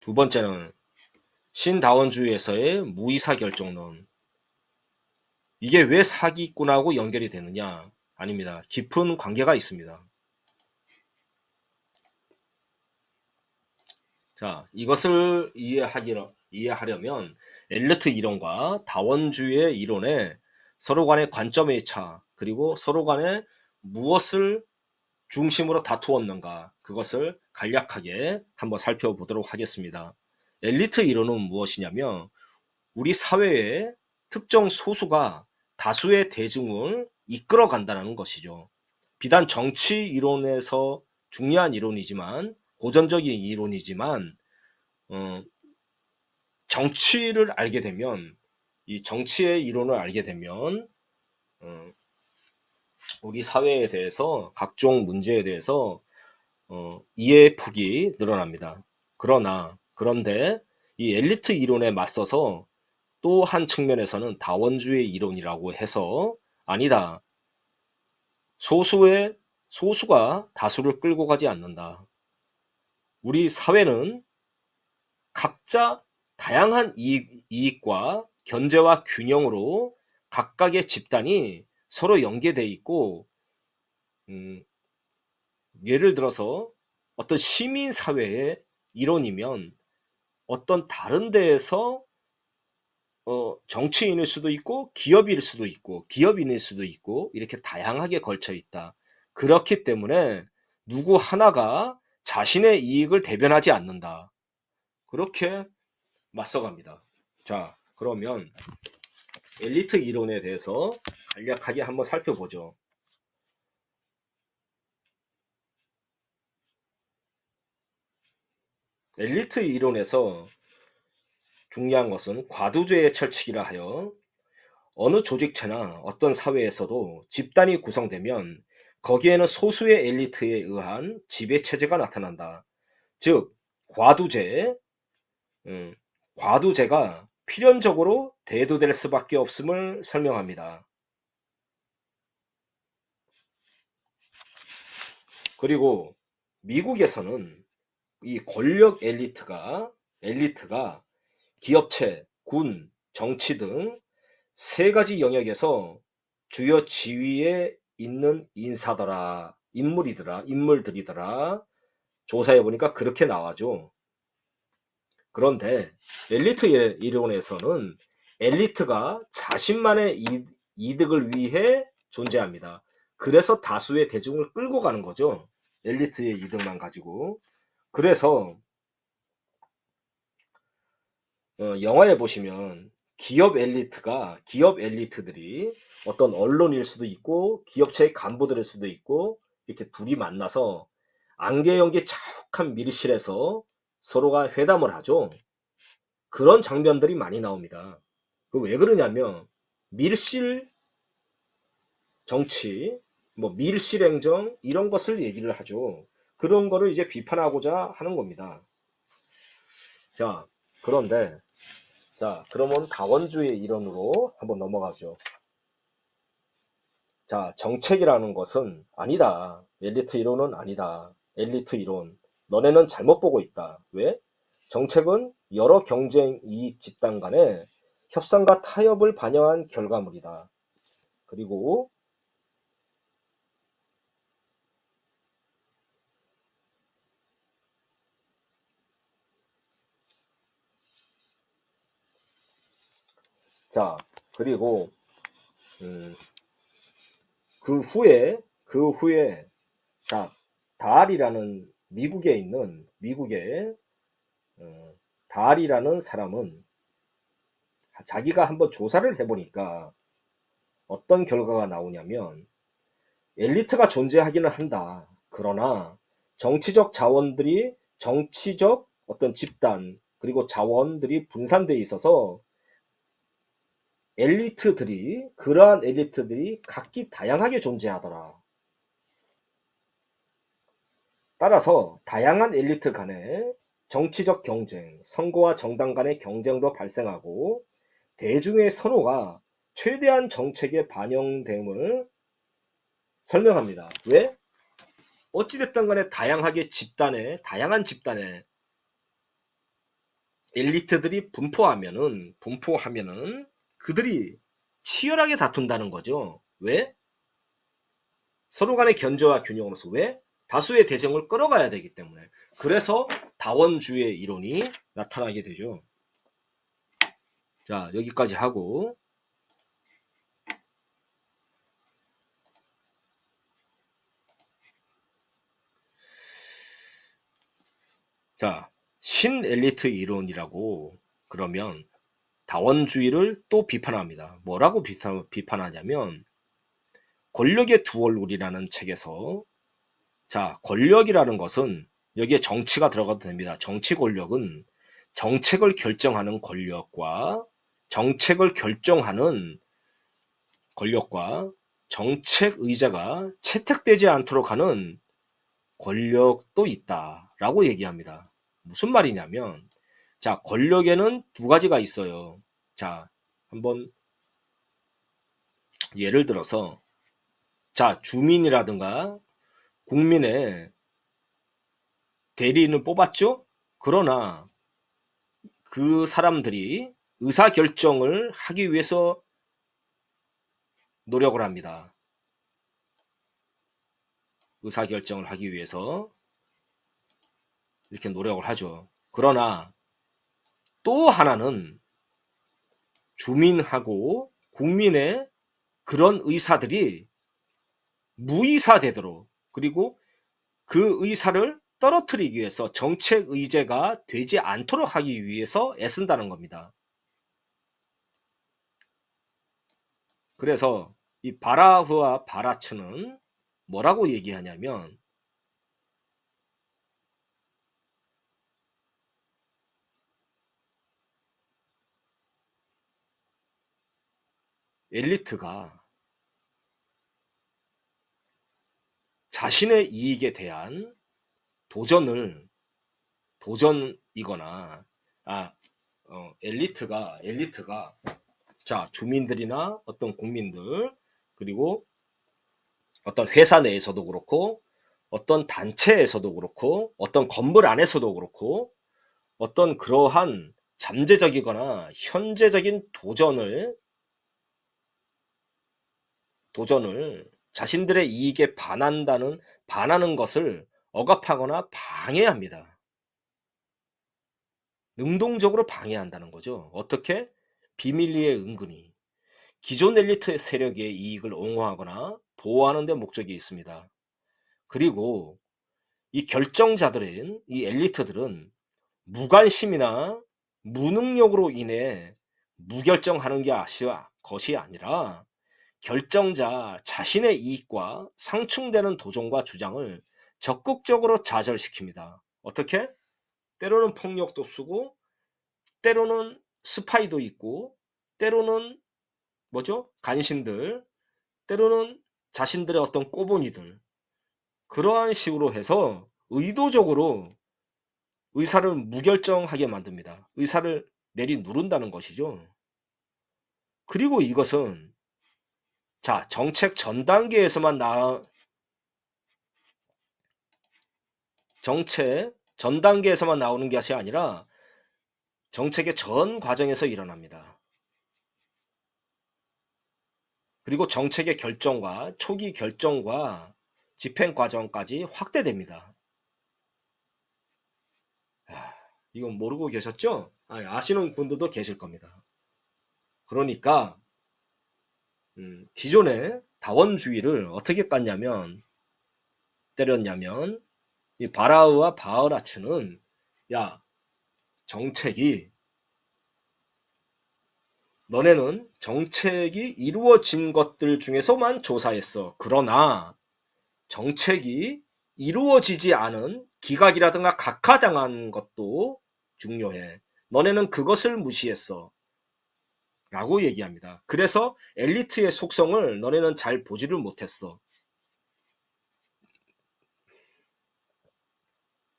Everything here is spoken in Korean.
두 번째는 신다원주의에서의 무의사 결정론. 이게 왜 사기꾼하고 연결이 되느냐? 아닙니다. 깊은 관계가 있습니다. 자, 이것을 이해하려면 엘리트 이론과 다원주의 이론의 서로 간의 관점의 차, 그리고 서로 간에 무엇을 중심으로 다투었는가, 그것을 간략하게 한번 살펴보도록 하겠습니다. 엘리트 이론은 무엇이냐면 우리 사회의 특정 소수가 다수의 대중을 이끌어 간다는 것이죠. 비단 정치 이론에서 중요한 이론이지만, 고전적인 이론이지만, 어, 정치를 알게 되면, 이 정치의 이론을 알게 되면, 어, 우리 사회에 대해서, 각종 문제에 대해서 이해의 폭이 늘어납니다. 그런데 이 엘리트 이론에 맞서서 또 한 측면에서는 다원주의 이론이라고 해서 아니다. 소수가 다수를 끌고 가지 않는다. 우리 사회는 각자 다양한 이익과 견제와 균형으로 각각의 집단이 서로 연계되어 있고, 음, 예를 들어서 어떤 시민사회의 일원이면 어떤 다른 데에서 정치인일 수도 있고 기업인일 수도 있고 이렇게 다양하게 걸쳐 있다. 그렇기 때문에 누구 하나가 자신의 이익을 대변하지 않는다. 그렇게 맞서갑니다. 자, 그러면 엘리트 이론에 대해서 간략하게 한번 살펴보죠. 엘리트 이론에서 중요한 것은 과두죄의 철칙이라 하여 어느 조직체나 어떤 사회에서도 집단이 구성되면 거기에는 소수의 엘리트에 의한 지배체제가 나타난다. 즉, 과두제, 과두제가 필연적으로 대두될 수밖에 없음을 설명합니다. 그리고 미국에서는 이 권력 엘리트가 기업체, 군, 정치 등 세 가지 영역에서 주요 지위에 있는 인물들이더라. 조사해 보니까 그렇게 나와죠. 그런데 엘리트 이론에서는 엘리트가 자신만의 이득을 위해 존재합니다. 그래서 다수의 대중을 끌고 가는 거죠. 엘리트의 이득만 가지고. 그래서 영화에 보시면 기업 엘리트들이 어떤 언론일 수도 있고 기업체의 간부들일 수도 있고 이렇게 둘이 만나서 안개 연기 자욱한 밀실에서 서로가 회담을 하죠. 그런 장면들이 많이 나옵니다. 왜 그러냐면 밀실 정치, 뭐 밀실 행정 이런 것을 얘기를 하죠. 그런 거를 이제 비판하고자 하는 겁니다. 자, 그런데 그러면 다원주의 이론으로 한번 넘어가죠. 자, 정책이라는 것은 아니다. 엘리트 이론은 아니다. 엘리트 이론. 너네는 잘못 보고 있다. 왜? 정책은 여러 경쟁 이익 집단 간의 협상과 타협을 반영한 결과물이다. 그리고 자, 그리고 음, 그 후에 자, 다알이라는 미국의 다알이라는 사람은 자기가 한번 조사를 해보니까 어떤 결과가 나오냐면 엘리트가 존재하기는 한다. 그러나 정치적 어떤 집단 그리고 자원들이 분산되어 있어서 그러한 엘리트들이 각기 다양하게 존재하더라. 따라서 다양한 엘리트 간의 정치적 경쟁, 선거와 정당 간의 경쟁도 발생하고 대중의 선호가 최대한 정책에 반영됨을 설명합니다. 왜? 어찌됐든 간에 다양한 집단에 엘리트들이 분포하면은 그들이 치열하게 다툰다는 거죠. 왜? 서로 간의 견제와 균형으로서. 왜? 다수의 대정을 끌어가야 되기 때문에. 그래서 다원주의 이론이 나타나게 되죠. 자, 여기까지 하고, 자, 신엘리트 이론이라고 그러면 다원주의를 또 비판합니다. 뭐라고 비판하냐면, 권력의 두 얼굴이라는 책에서, 자, 권력이라는 것은 여기에 정치가 들어가도 됩니다. 정치 권력은 정책을 결정하는 권력과 정책을 결정하는 권력과 정책 의제가 채택되지 않도록 하는 권력도 있다라고 얘기합니다. 무슨 말이냐면, 자, 권력에는 두 가지가 있어요. 자, 한번 예를 들어서, 자, 주민이라든가 국민의 대리인을 뽑았죠? 그러나 그 사람들이 의사결정을 하기 위해서 노력을 합니다. 의사결정을 하기 위해서 이렇게 노력을 하죠. 그러나 또 하나는 주민하고 국민의 그런 의사들이 무의사되도록, 그리고 그 의사를 떨어뜨리기 위해서 정책 의제가 되지 않도록 하기 위해서 애쓴다는 겁니다. 그래서 이 바라흐와 바라츠는 뭐라고 얘기하냐면, 엘리트가 자신의 이익에 대한 도전이거나, 엘리트가 자, 주민들이나 어떤 국민들, 그리고 어떤 회사 내에서도 그렇고, 어떤 단체에서도 그렇고, 어떤 건물 안에서도 그렇고, 어떤 그러한 잠재적이거나 현재적인 도전을 자신들의 이익에 반하는 것을 억압하거나 방해합니다. 능동적으로 방해한다는 거죠. 어떻게? 비밀리에 은근히. 기존 엘리트 세력의 이익을 옹호하거나 보호하는 데 목적이 있습니다. 그리고 이 결정자들인 이 엘리트들은 무관심이나 무능력으로 인해 무결정하는 것이 아니라 결정자 자신의 이익과 상충되는 도전과 주장을 적극적으로 좌절시킵니다. 어떻게? 때로는 폭력도 쓰고, 때로는 스파이도 있고, 때로는 뭐죠? 간신들, 때로는 자신들의 어떤 꼬부니들, 그러한 식으로 해서 의도적으로 의사를 무결정하게 만듭니다. 의사를 내리누른다는 것이죠. 그리고 이것은, 자, 정책 전 단계에서만 나오는 것이 아니라 정책의 전 과정에서 일어납니다. 그리고 정책의 결정과 초기 결정과 집행 과정까지 확대됩니다. 이건 모르고 계셨죠? 아시는 분들도 계실 겁니다. 그러니까 기존의 다원주의를 어떻게 때렸냐면, 이 바라흐와 바흐라츠는, 야, 너네는 정책이 이루어진 것들 중에서만 조사했어. 그러나 정책이 이루어지지 않은 기각이라든가 각하당한 것도 중요해. 너네는 그것을 무시했어. 라고 얘기합니다. 그래서 엘리트의 속성을 너네는 잘 보지를 못했어.